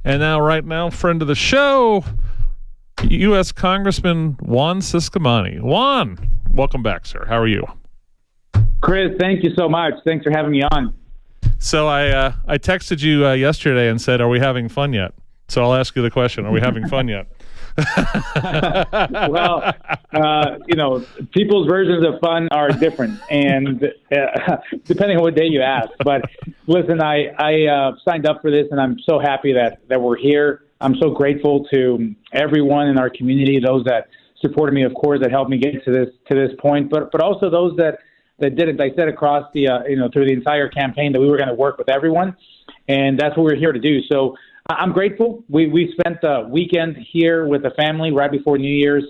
And now, right now, friend of the show, U.S. Congressman Juan Ciscomani. Juan, welcome back, sir. How are you? Chris, thank you so much. Thanks for having me on. So I texted you yesterday and said, are we having fun yet? So I'll ask you the question, are we having fun yet? Well, people's versions of fun are different, and depending on what day you ask. But listen, I signed up for this, and I'm so happy that we're here. I'm so grateful to everyone in our community, those that supported me, of course, that helped me get to this point, but also those that didn't. I said across the through the entire campaign that we were going to work with everyone, and that's what we're here to do. So I'm grateful. We spent the weekend here with the family right before New Year's,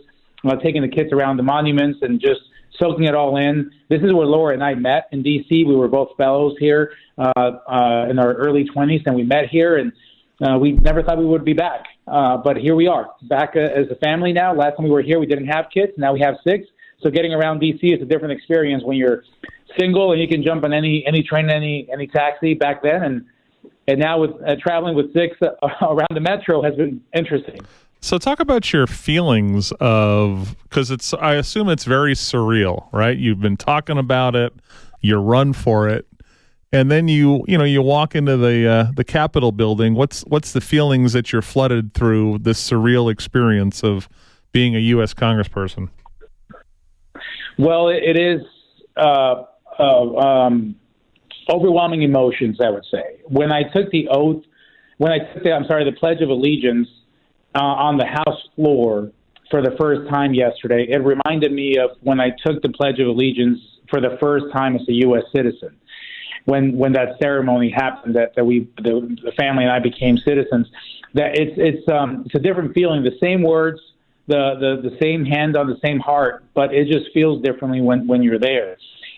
taking the kids around the monuments and just soaking it all in. This is where Laura and I met in D.C. We were both fellows here in our early 20s, and we met here, and we never thought we would be back. But here we are, back as a family now. Last time we were here, we didn't have kids. Now we have 6. So getting around D.C. is a different experience when you're single and you can jump on any train, any taxi back then. And now with traveling with 6 around the metro has been interesting. So talk about your feelings of, because I assume it's very surreal, right? You've been talking about it, you run for it, and then you walk into the Capitol building. What's the feelings that you're flooded through this surreal experience of being a U.S. Congressperson? Well, it is overwhelming emotions, I would say. When I took the oath, the Pledge of Allegiance on the House floor for the first time yesterday, it reminded me of when I took the Pledge of Allegiance for the first time as a U.S. citizen. When that ceremony happened, that the family and I became citizens, that it's a different feeling. The same words, the same hand on the same heart, but it just feels differently when you're there.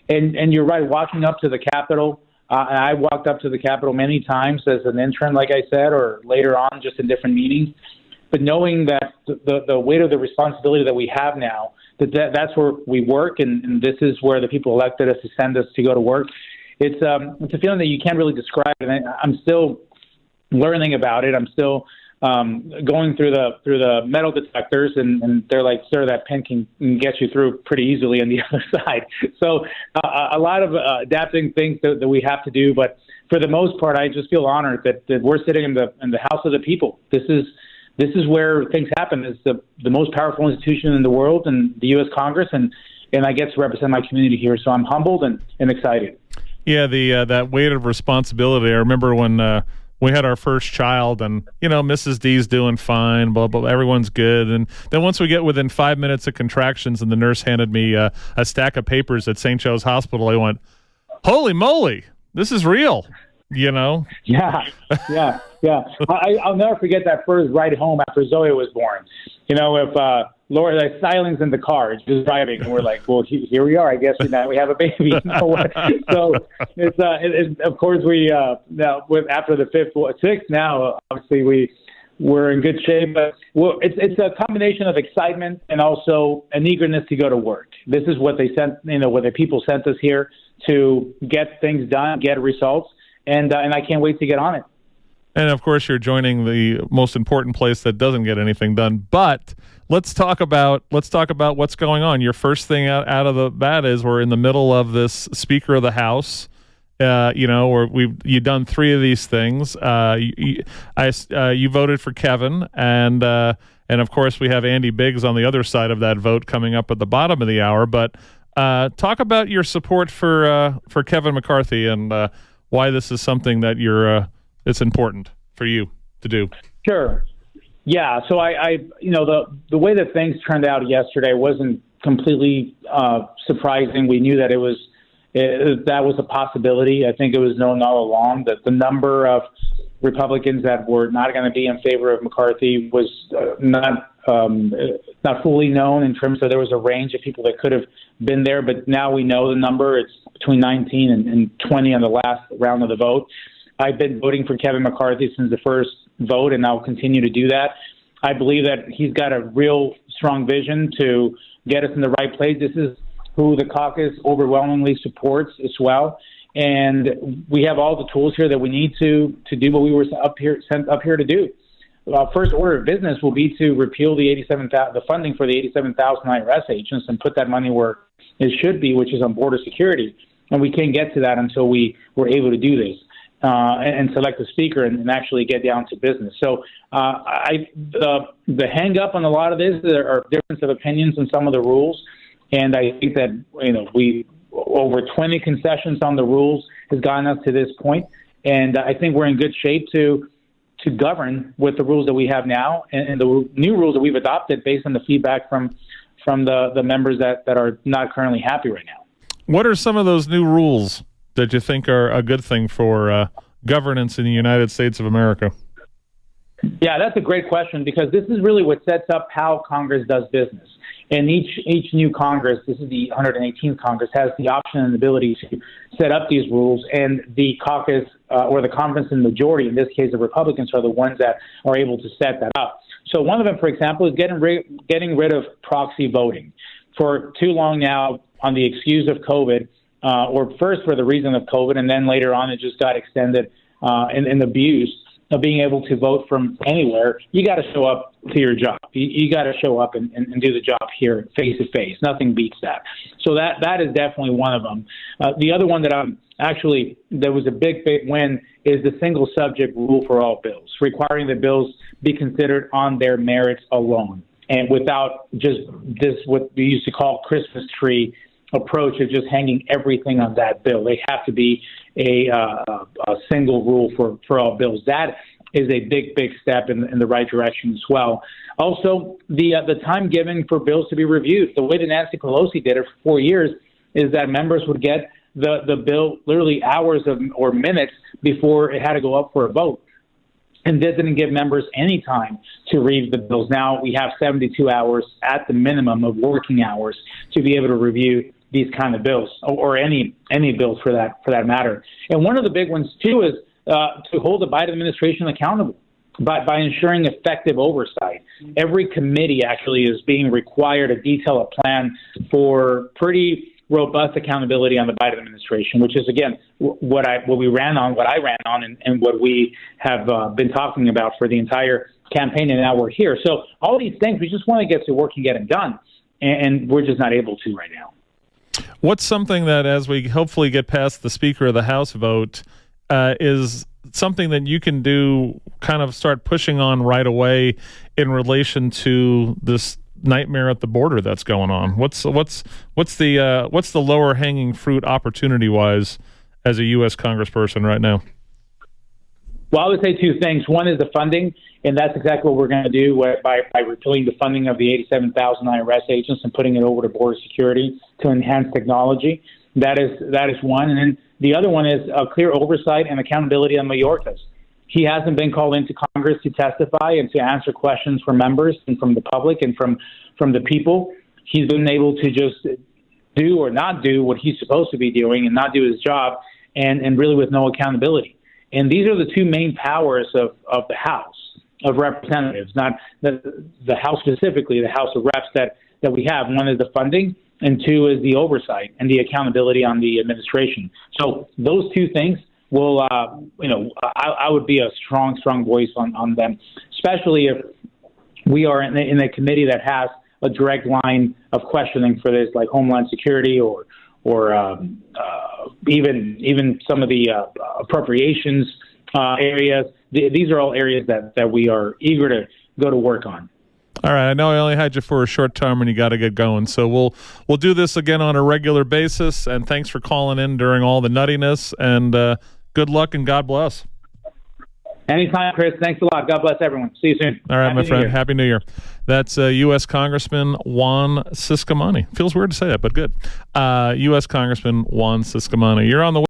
And you're right, walking up to the Capitol, I walked up to the Capitol many times as an intern, like I said, or later on just in different meetings. But knowing that the weight of the responsibility that we have now, that's where we work, and this is where the people elected us to send us to go to work, it's a feeling that you can't really describe. And I'm still learning about it. I'm still going through the metal detectors, and they're like, sir, that pen can get you through pretty easily on the other side. So a lot of adapting things that we have to do, but for the most part, I just feel honored that we're sitting in the House of the people. This is where things happen. It's the most powerful institution in the world, and the U.S. Congress, and I get to represent my community here. So I'm humbled and excited. Yeah, that weight of responsibility. I remember when we had our first child, and Mrs. D's doing fine, blah blah, everyone's good, and then once we get within 5 minutes of contractions, and the nurse handed me a stack of papers at St. Joe's Hospital, I went, "Holy moly, this is real!" Yeah. I'll never forget that first ride home after Zoe was born. If Laura, like, silence in the car, just driving, and we're like, well, here we are. I guess now we have a baby. So it's of course we now after the 6th now, obviously we're in good shape. But it's a combination of excitement and also an eagerness to go to work. This is what they sent, what the people sent us here to get things done, get results, and I can't wait to get on it. And of course, you're joining the most important place that doesn't get anything done. But let's talk about what's going on. Your first thing out of the bat is we're in the middle of this Speaker of the House. Where you've done 3 of these things. You voted for Kevin, and of course we have Andy Biggs on the other side of that vote coming up at the bottom of the hour. But talk about your support for Kevin McCarthy and why this is something that it's important for you to do. Sure. Yeah. So I the way that things turned out yesterday wasn't completely surprising. We knew that that was a possibility. I think it was known all along that the number of Republicans that were not going to be in favor of McCarthy was not fully known in terms of there was a range of people that could have been there. But now we know the number. It's between 19 and 20 on the last round of the vote. I've been voting for Kevin McCarthy since the first vote, and I'll continue to do that. I believe that he's got a real strong vision to get us in the right place. This is who the caucus overwhelmingly supports as well. And we have all the tools here that we need to do what we were sent up here to do. first order of business will be to repeal the funding for the 87,000 IRS agents and put that money where it should be, which is on border security. And we can't get to that until we were able to do this and select a speaker and actually get down to business. So the hang up on a lot of this, there are difference of opinions on some of the rules. And I think that, we over 20 concessions on the rules has gotten us to this point. And I think we're in good shape to govern with the rules that we have now and the new rules that we've adopted based on the feedback from the members that are not currently happy right now. What are some of those new rules that you think are a good thing for governance in the United States of America? Yeah, that's a great question, because this is really what sets up how Congress does business. And each new Congress, this is the 118th Congress, has the option and ability to set up these rules. And the caucus or the conference in majority, in this case the Republicans, are the ones that are able to set that up. So one of them, for example, is getting rid of proxy voting. For too long now, on the excuse of COVID, or first for the reason of COVID, and then later on it just got extended and abused, of being able to vote from anywhere. You got to show up to your job. You got to show up and do the job here face to face. Nothing beats that. So that is definitely one of them. The other one that there was a big win is the single subject rule for all bills, requiring that bills be considered on their merits alone and without just this, what we used to call Christmas tree approach of just hanging everything on that bill. They have to be a single rule for all bills. That is a big step in the right direction as well. Also, the time given for bills to be reviewed. The way that Nancy Pelosi did it for 4 years is that members would get the bill literally hours or minutes before it had to go up for a vote. And this didn't give members any time to read the bills. Now we have 72 hours at the minimum of working hours to be able to review these kind of bills, or any bills for that matter. And one of the big ones too is to hold the Biden administration accountable by ensuring effective oversight. Every committee actually is being required to detail a plan for pretty robust accountability on the Biden administration, which is again what I ran on, and what we have been talking about for the entire campaign, and now we're here. So all these things, we just want to get to work and get them done, and we're just not able to right now. What's something that, as we hopefully get past the Speaker of the House vote, is something that you can do, kind of start pushing on right away in relation to this nightmare at the border that's going on? What's the lower hanging fruit opportunity wise as a U.S. Congressperson right now? Well, I would say two things. One is the funding, and that's exactly what we're going to do by repealing the funding of the 87,000 IRS agents and putting it over to border security to enhance technology. That is one. And then the other one is a clear oversight and accountability on Mayorkas. He hasn't been called into Congress to testify and to answer questions from members and from the public and from the people. He's been able to just do or not do what he's supposed to be doing and not do his job, and really with no accountability. And these are the two main powers of the House of Representatives, not the House specifically, the House of Reps that we have. One is the funding, and two is the oversight and the accountability on the administration. So those two things will, I would be a strong voice on them, especially if we are in a committee that has a direct line of questioning for this, like Homeland Security or even some of the appropriations areas. These are all areas that we are eager to go to work on. All right, I know I only had you for a short time and you got to get going, so we'll do this again on a regular basis. And thanks for calling in during all the nuttiness. And good luck and God bless. Anytime, Chris. Thanks a lot. God bless everyone. See you soon. All right, my friend. Happy New Year. That's U.S. Congressman Juan Ciscomani. Feels weird to say that, but good. U.S. Congressman Juan Ciscomani. You're on the